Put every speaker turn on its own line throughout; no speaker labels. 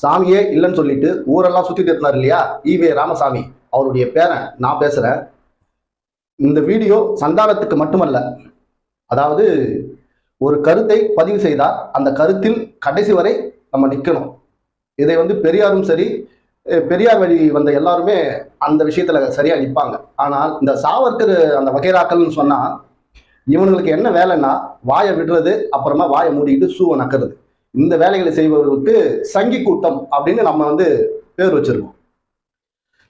சாமியே இல்லைன்னு சொல்லிட்டு ஊரெல்லாம் சுத்திட்டு இருந்தார் இல்லையா ஈவே ராமசாமி, அவருடைய பேரன் நான் பேசுறேன். இந்த வீடியோ சந்தானத்துக்கு மட்டுமல்ல, அதாவது ஒரு கருத்தை பதிவு செய்தால் அந்த கருத்தில் கடைசி வரை நம்ம நிற்கணும். இதை பெரியாரும் சரி, பெரியார் வழி வந்த எல்லாருமே அந்த விஷயத்துல சரியா நிற்பாங்க. ஆனால் இந்த சாவர்கர் அந்த வகைராக்கள்னு சொன்னா இவங்களுக்கு என்ன வேலைன்னா வாயை விடுறது, அப்புறமா வாயை மூடிக்கிட்டு சூவை நக்கிறது. இந்த வேலைகளை செய்பவர்களுக்கு சங்கி கூட்டம் அப்படின்னு நம்ம பேர் வச்சிருக்கோம்.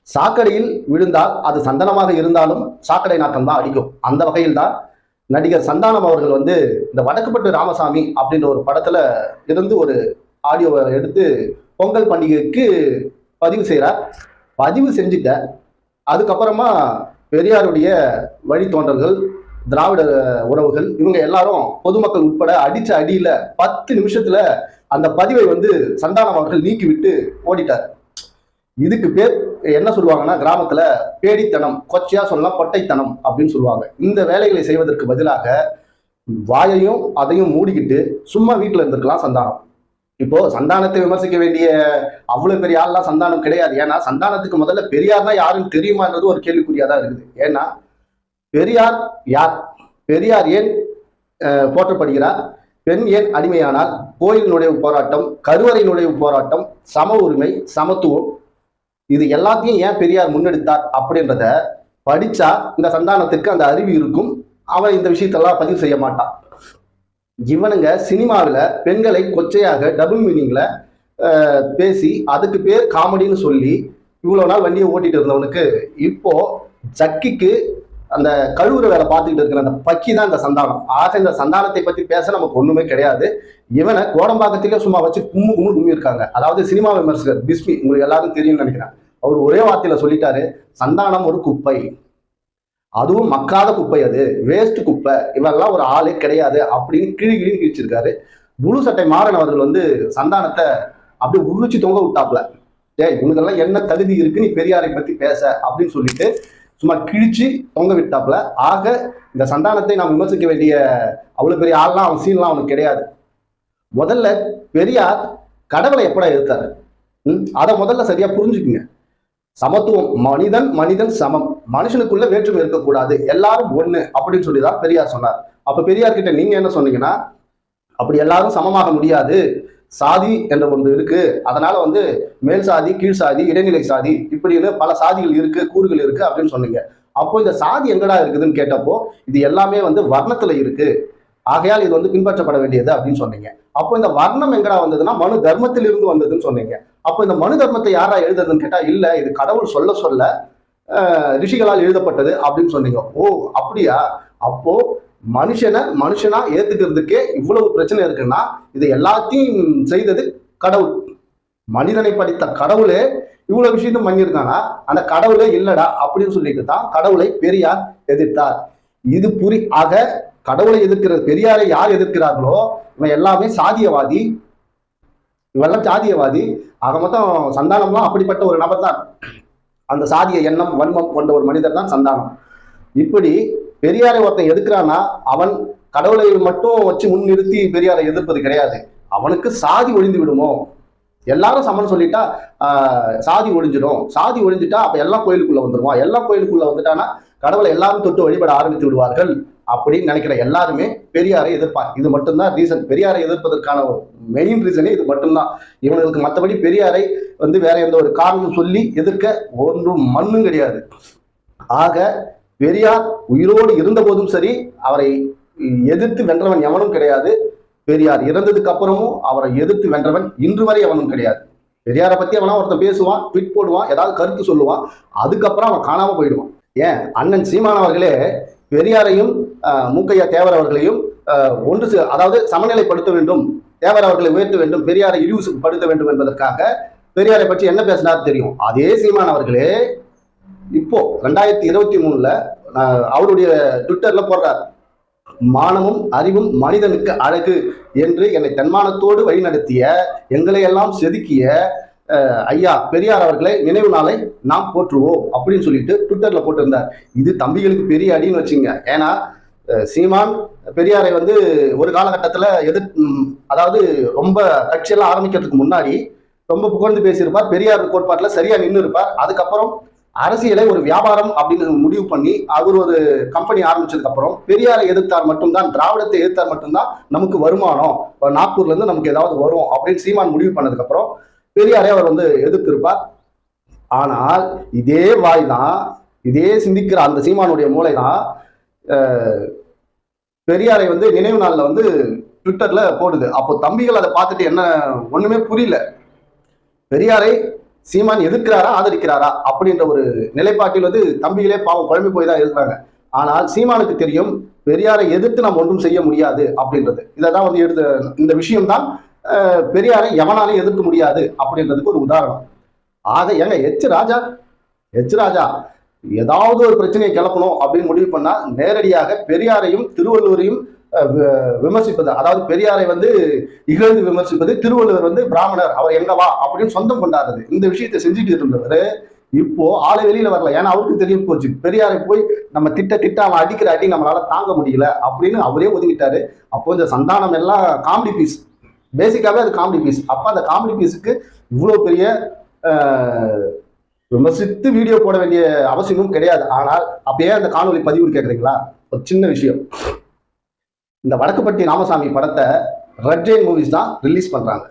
சாக்கடையில் விழுந்தால் அது சந்தனமாக இருந்தாலும் சாக்கடை நாட்டம் தான் அடிக்கும். அந்த வகையில் தான் நடிகர் சந்தானம் அவர்கள் இந்த வடக்குப்பட்டு ராமசாமி அப்படின்ற ஒரு படத்துல இருந்து ஒரு ஆடியோவை எடுத்து பொங்கல் பண்டிகைக்கு பதிவு செய்கிறார். பதிவு செஞ்சுட்ட அதுக்கப்புறமா பெரியாருடைய வழித்தோன்றல்கள், திராவிட உறவுகள், இவங்க எல்லாரும் பொதுமக்கள் உட்பட அடிச்ச அடியில 10 நிமிஷத்துல அந்த பதிவை சந்தானம் அவர்கள் நீக்கிவிட்டு ஓடிட்டார். இதுக்கு பேர் என்ன சொல்லுவாங்கன்னா கிராமத்துல பேடித்தனம், கொச்சையா சொல்லலாம் பொட்டைத்தனம் அப்படின்னு சொல்லுவாங்க. இந்த வேலைகளை செய்வதற்கு பதிலாக வாயையும் அதையும் மூடிக்கிட்டு சும்மா வீட்டுல இருந்திருக்கலாம் சந்தானம். இப்போ சந்தானத்தை விமர்சிக்க வேண்டிய அவ்வளவு பெரிய ஆள்லாம் சந்தானம் கிடையாது. ஏன்னா சந்தானத்துக்கு முதல்ல பெரியார்னா யாருன்னு தெரியுமான்றது ஒரு கேள்விக்குறியாதான் இருக்குது. ஏன்னா பெரியார் யார்? பெரியார் ஏன் போற்றப்படுகிறார்? பெண் ஏன் அடிமையானால்? கோயில் நுழைவு போராட்டம், கருவறை நுழைவு போராட்டம், சம உரிமை, சமத்துவம், இது எல்லாத்தையும் ஏன் பெரியார் முன்னெடுத்தார் அப்படின்றத படிச்சா இந்த சந்தானத்துக்கு அந்த அறிவு இருக்கும். அவன் இந்த விஷயத்தெல்லாம் பதிவு செய்ய மாட்டான். இவனுங்க சினிமாவில் பெண்களை கொச்சையாக டபுள் மீனிங்ல பேசி அதுக்கு பேர் காமெடின்னு சொல்லி இவ்வளவு நாள் வண்டியை ஓட்டிட்டு இருந்தவனுக்கு இப்போ ஜக்கிக்கு அந்த கழுவுற வேலை பார்த்துக்கிட்டு இருக்கிற அந்த பக்கி தான் இந்த சந்தானம். ஆக இந்த சந்தானத்தை பத்தி பேச நமக்கு ஒண்ணுமே கிடையாது. இவனை கோடம்பாக்கத்திலே சும்மா வச்சு கும்மி இருக்காங்க. அதாவது சினிமா விமர்சகர் பிஸ்மி, உங்களுக்கு எல்லாரும் தெரியும்னு நினைக்கிறேன். அவர் ஒரே வார்த்தையில சொல்லிட்டாரு, சந்தானம் ஒரு குப்பை, அதுவும் மக்காத குப்பை, அது வேஸ்ட் குப்பை, இவெல்லாம் ஒரு ஆளே கிடையாது அப்படின்னு கிழின்னு கிழிச்சிருக்காரு. முழு சட்டை மாறன் அவர்கள் சந்தானத்தை அப்படியே உருச்சி தொங்க விட்டாப்ல. இவனுக்கெல்லாம் என்ன தகுதி இருக்கு நீ பெரியாரை பத்தி பேச அப்படின்னு சொல்லிட்டு சும்மா கிழிச்சு தொங்க விட்டாப்ல. ஆக இந்த சந்தானத்தை நாம் விமர்சிக்க வேண்டிய அவ்வளவு பெரிய ஆள்லாம் அவன் சீன்லாம் அவனுக்கு கிடையாது. முதல்ல பெரியார் கடவுளை எப்படா எதிர்த்தாரு? அதை முதல்ல சரியா புரிஞ்சுக்குங்க. சமத்துவம், மனிதன் மனிதன் சமம், மனுஷனுக்குள்ள வேற்றுமை இருக்கக்கூடாது, எல்லாரும் ஒண்ணு அப்படின்னு சொல்லிதான் பெரியார் சொன்னார். அப்ப பெரியார் கிட்ட நீங்க என்ன சொன்னீங்கன்னா, அப்படி எல்லாரும் சமமாக முடியாது, சாதி என்ற ஒன்று இருக்கு, அதனால மேல் சாதி, கீழ் சாதி, இடைநிலை சாதி, இப்படின்னு பல சாதிகள் இருக்கு, கூறுகள் இருக்கு அப்படின்னு சொன்னீங்க. அப்போ இந்த சாதி எங்கடா இருக்குதுன்னு கேட்டப்போ இது எல்லாமே வர்ணத்துல இருக்கு, ஆகையால் இது பின்பற்றப்பட வேண்டியது அப்படின்னு சொன்னீங்க. அப்போ இந்த வர்ணம் எங்கடா வந்ததுன்னா மனு தர்மத்திலிருந்து வந்ததுன்னு சொன்னீங்க. அப்போ இந்த மனு தர்மத்தை யாரா எழுதுறதுன்னு கேட்டா இல்ல, இது கடவுள் சொல்ல சொல்ல ரிஷிகளால் எழுதப்பட்டது அப்படின்னு சொன்னீங்க. ஓ அப்படியா? அப்போ மனுஷனா ஏத்துக்கிறதுக்கே இவ்வளவு பிரச்சனை இருக்குன்னா இது எல்லாத்தையும் செய்தது கடவுள். மனிதனை படித்த கடவுளே இவ்வளவு விஷயத்தையும் பண்ணியிருக்கானா அந்த கடவுளே இல்லடா அப்படின்னு சொல்லிட்டு தான் கடவுளை பெரியார் எதிர்த்தார். இது ஆக கடவுளை எதிர்க்கிறது பெரியாரை யார் எதிர்க்கிறார்களோ இவன் எல்லாமே சாதியவாதி, இவெல்லாம் சாதியவாதி. ஆக மொத்தம் சந்தானம்லாம் அப்படிப்பட்ட ஒரு நபர் தான். அந்த சாதிய எண்ணம் வன்மம் கொண்ட ஒரு மனிதர் தான் சந்தானம். இப்படி பெரியாரை ஒருத்தன் எதிர்க்கிறான்னா அவன் கடவுளை மட்டும் வச்சு முன்னிறுத்தி பெரியாரை எதிர்ப்பது கிடையாது. அவனுக்கு சாதி ஒழிந்து விடுமோ, எல்லாரும் சமன் சொல்லிட்டா சாதி ஒழிஞ்சிடும், சாதி ஒழிஞ்சிட்டா அப்ப எல்லாம் கோயிலுக்குள்ள வந்துருவான், எல்லாம் கோயிலுக்குள்ள வந்துட்டானா கடவுளை எல்லாரும் தொட்டு வழிபட ஆரம்பித்து விடுவார்கள் அப்படின்னு நினைக்கிற எல்லாருமே பெரியாரை எதிர்ப்பாங்க. இது மட்டும்தான் ரீசன். பெரியாரை எதிர்ப்பதற்கான மெயின் ரீசனே இது மட்டும்தான். இவங்களுக்கு மற்றபடி பெரியாரை வேற எந்த ஒரு காரணம் சொல்லி எதிர்க்க ஒன்றும் மண்ணும் கிடையாது. ஆக பெரியார் உயிரோடு இருந்த போதும் சரி அவரை எதிர்த்து வென்றவன் எவனும் கிடையாது. பெரியார் இறந்ததுக்கு அப்புறமும் அவரை எதிர்த்து வென்றவன் இன்று வரை எவனும் கிடையாது. பெரியாரை பத்தி அவனா ஒருத்தன் பேசுவான், ட்வீட் போடுவான், ஏதாவது கருத்து சொல்லுவான், அதுக்கப்புறம் அவன் காணாம போயிடுவான். ஏன் அண்ணன் சீமான் அவர்களே பெரியாரையும் மூக்கையா தேவர் அவர்களையும் அதாவது சமநிலைப்படுத்த வேண்டும், தேவர் அவர்களை உயர்த்த வேண்டும், பெரியாரை இழிவுபடுத்த வேண்டும் என்பதற்காக பெரியாரை பற்றி என்ன பேசினார் தெரியும். அதே சீமான் அவர்களே இப்போ 2023 அவருடைய ட்விட்டர்ல போடுறார், மானமும் அறிவும் மனிதனுக்கு அழகு என்று என்னை தன்மானத்தோடு வழிநடத்திய எங்களை எல்லாம் செதுக்கிய ஐயா பெரியார் அவர்களை நினைவு நாளை நாம் போற்றுவோம் அப்படின்னு சொல்லிட்டு ட்விட்டர்ல போட்டிருந்தார். இது தம்பிகளுக்கு பெரிய அடின்னு வச்சுங்க. ஏன்னா சீமான் பெரியாரை ஒரு காலகட்டத்துல அதாவது ரொம்ப கட்சியெல்லாம் ஆரம்பிக்கிறதுக்கு முன்னாடி ரொம்ப புகழ்ந்து பேசியிருப்பார். பெரியார் கோட்பாட்டில் சரியா நின்று இருப்பார். அதுக்கப்புறம் அரசியலை ஒரு வியாபாரம் அப்படின்னு முடிவு பண்ணி அவர் ஒரு கம்பெனி ஆரம்பிச்சதுக்கு அப்புறம் பெரியாரை எதிர்த்தார் மட்டும்தான், திராவிடத்தை எதிர்த்தார் மட்டும்தான் நமக்கு வருமானம், நாக்பூர்ல இருந்து நமக்கு ஏதாவது வரும் அப்படின்னு சீமான் முடிவு பண்ணதுக்கு அப்புறம் பெரியாரை அவர் எதிர்த்து இருப்பார். ஆனால் இதே வாய் தான், இதே சிந்திக்கிற அந்த சீமானுடைய மூளை தான் பெரியாரை நினைவு நாள்ல ட்விட்டர்ல போடுது. அப்போ தம்பிகள் அதை பார்த்துட்டு என்ன ஒண்ணுமே புரியல. பெரியாரை சீமான் எதிர்க்கிறாரா ஆதரிக்கிறாரா அப்படின்ற ஒரு நிலைப்பாட்டில் தம்பிகளே பாவம் குழம்பி போய் தான் இருக்கிறாங்க. ஆனால் சீமானுக்கு தெரியும் பெரியாரை எதிர்த்து நாம் ஒன்றும் செய்ய முடியாது அப்படின்றது. இதைதான் எடுத்த இந்த விஷயம்தான் பெரியாரை எவனாலையும் எதிர்க்க முடியாது அப்படின்றதுக்கு ஒரு உதாரணம். ஆக ஏங்க எச் ராஜா ஏதாவது ஒரு பிரச்சனையை கிளப்பணும் அப்படின்னு முடிவு பண்ணா நேரடியாக பெரியாரையும் திருவள்ளுவரையும் விமர்சிப்பது, அதாவது பெரியாரை இகழ்ந்து விமர்சிப்பது, திருவள்ளுவர் பிராமணர் அவர் எங்கவா அப்படின்னு சொந்தம் கொண்டாடுறது, இந்த விஷயத்தை செஞ்சுட்டு இருந்தவர் இப்போ ஆளை வெளியில வரல. ஏன்னா அவருக்கு தெரியும் போச்சு பெரியாரை போய் நம்ம திட்ட அவன் அடிக்கிற அடி நம்மளால தாங்க முடியல அப்படின்னு அவரே ஒதுங்கிட்டாரு. அப்போ இந்த சந்தானம் எல்லாம் காமெடி பீஸ், பேசிக்காவே அது காமெடி பீஸ். அப்ப அந்த காமெடி பீஸுக்கு இவ்வளவு பெரிய விமர்சித்து வீடியோ போட வேண்டிய அவசியமும் கிடையாது. ஆனால் அப்பயே அந்த காணொலி பதிவு கேட்குறீங்களா? ஒரு சின்ன விஷயம், இந்த வடக்குப்பட்டி ராமசாமி படத்தை ரெட் ஜெயின் மூவிஸ் தான் ரிலீஸ் பண்றாங்க.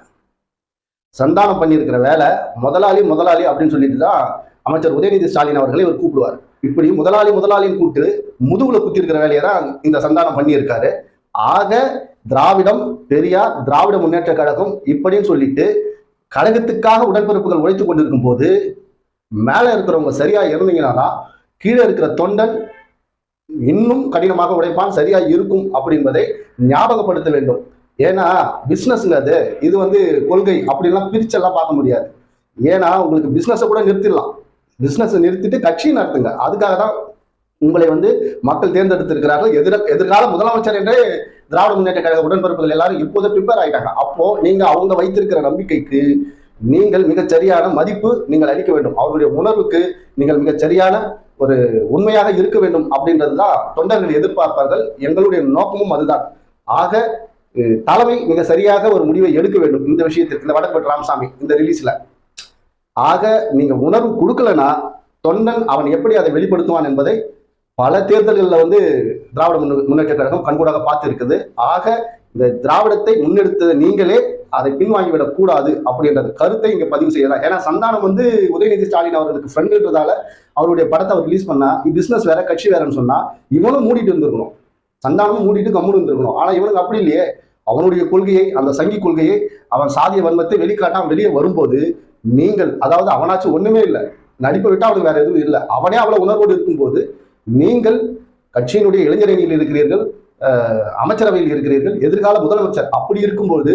சந்தானம் பண்ணியிருக்கிற வேலை முதலாளி அப்படின்னு சொல்லிட்டு தான் அமைச்சர் உதயநிதி ஸ்டாலின் அவர்களை இவர் கூப்பிடுவார். இப்படி முதலாளின்னு கூப்பிட்டு முதுகுல குத்தி இருக்கிற வேலையை தான் இந்த சந்தானம் பண்ணியிருக்காரு. ஆக திராவிடம், பெரியார், திராவிட முன்னேற்ற கழகம் இப்படின்னு சொல்லிட்டு கழகத்துக்காக உடன்பிறப்புகள் உழைத்துக் கொண்டிருக்கும் போது மேல இருக்கிறவங்க சரியா இருந்தீங்கன்னா கீழே இருக்கிற தொண்டன் இன்னும் கடினமாக உழைப்பான், சரியா இருக்கும் அப்படின்பதை ஞாபகப்படுத்த வேண்டும். ஏன்னா பிசினஸ்ங்க அது, இது கொள்கை அப்படின்லாம் பிரிச்செல்லாம் பார்க்க முடியாது. ஏன்னா உங்களுக்கு பிசினஸை கூட நிறுத்திடலாம், பிசினஸ் நிறுத்திட்டு கட்சி நடத்துங்க. அதுக்காக தான் உங்களை மக்கள் தேர்ந்தெடுத்திருக்கிறார்கள். எதிர்கால முதலமைச்சர் என்றே திராவிட முன்னேற்ற கழக உடன்பிறப்புகள் எல்லாரும் இப்போது ப்ரிப்பேர் ஆயிட்டாங்க. அப்போ நீங்க அவங்க வைத்திருக்கிற நம்பிக்கைக்கு நீங்கள் மிகச் சரியான மதிப்பு நீங்கள் அளிக்க வேண்டும். அவருடைய உணர்வுக்கு நீங்கள் மிகச் சரியான ஒரு உண்மையாக இருக்க வேண்டும் அப்படின்றதுதான் தொண்டர்கள் எதிர்பார்ப்பார்கள். எங்களுடைய நோக்கமும் அதுதான். ஆக தலைமை மிக சரியாக ஒரு முடிவை எடுக்க வேண்டும் இந்த விஷயத்தில், இந்த வடக்குப்பட்டி ராமசாமி இந்த ரிலீஸ்ல. ஆக நீங்க உணர்வு கொடுக்கலன்னா தொண்டன் அவன் எப்படி அதை வெளிப்படுத்துவான் என்பதை பல தேர்தல்களில் திராவிட முன்னேற்ற கழகம் கண்கூடாக பார்த்து இருக்குது. ஆக இந்த திராவிடத்தை முன்னெடுத்தது நீங்களே அதை பின்வாங்கிவிடக் கூடாது அப்படின்ற கருத்தை இங்க பதிவு செய்யலாம். ஏன்னா சந்தானம் உதயநிதி ஸ்டாலின் அவர்களுக்கு ஃப்ரெண்டுன்றதால அவருடைய படத்தை அவர் ரிலீஸ் பண்ணா பிசினஸ் வேற கட்சி வேறன்னு சொன்னா இவனும் மூடிட்டு இருந்திருக்கணும், சந்தானமும் மூடிட்டு கம்முன்னு இருந்திருக்கணும். ஆனா இவனுக்கு அப்படி இல்லையே. அவனுடைய கொள்கையை, அந்த சங்கி கொள்கையை, அவன் சாதிய வன்மத்தை வெளிக்காட்டாம வெளியே வரும்போது நீங்கள், அதாவது அவனாச்சும் ஒண்ணுமே இல்லை, நடிப்பை விட்டு அவனுக்கு வேற எதுவும் இல்லை, அவனே அவ்வளவு உணர்வோடு இருக்கும்போது நீங்கள் கட்சியினுடைய இளைஞரணியில் இருக்கிறீர்கள், அமைச்சரவையில் இருக்கிறீர்கள், எதிர்கால முதலமைச்சர். அப்படி இருக்கும்போது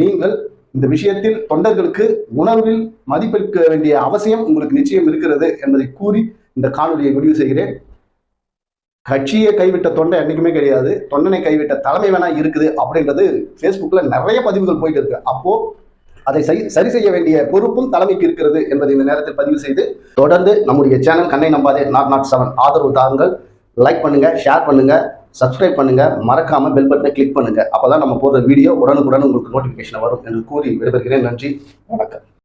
நீங்கள் இந்த விஷயத்தில் தொண்டர்களுக்கு உணர்வில் மதிப்பளிக்க வேண்டிய அவசியம் உங்களுக்கு நிச்சயம் இருக்கிறது என்பதை கூறி இந்த காணொலியை முடிவு செய்கிறேன். கட்சியை கைவிட்ட தொண்டை என்னைக்குமே கிடையாது, தொண்டனை கைவிட்ட தலைமை வேணா இருக்குது அப்படின்றது ஃபேஸ்புக்ல நிறைய பதிவுகள் போயிட்டு இருக்கு. அப்போ அதை சரி செய்ய வேண்டிய பொறுப்பும் தலைமைக்கு இருக்கிறது என்பதை இந்த நேரத்தில் பதிவு செய்து தொடர்ந்து நம்முடைய சேனல் கண்ணை நம்பாதே 007 ஆதரவு தாருங்கள். லைக் பண்ணுங்க, ஷேர் பண்ணுங்க, சப்ஸ்கிரைப் பண்ணுங்க, மறக்காம பெல் பட்டனை கிளிக் பண்ணுங்க. அப்பதான் நம்ம போடுற வீடியோ உடனுக்குடன் உங்களுக்கு நோட்டிபிகேஷன் வரும் என்று கூறி விடைபெறுகிறேன். நன்றி, வணக்கம்.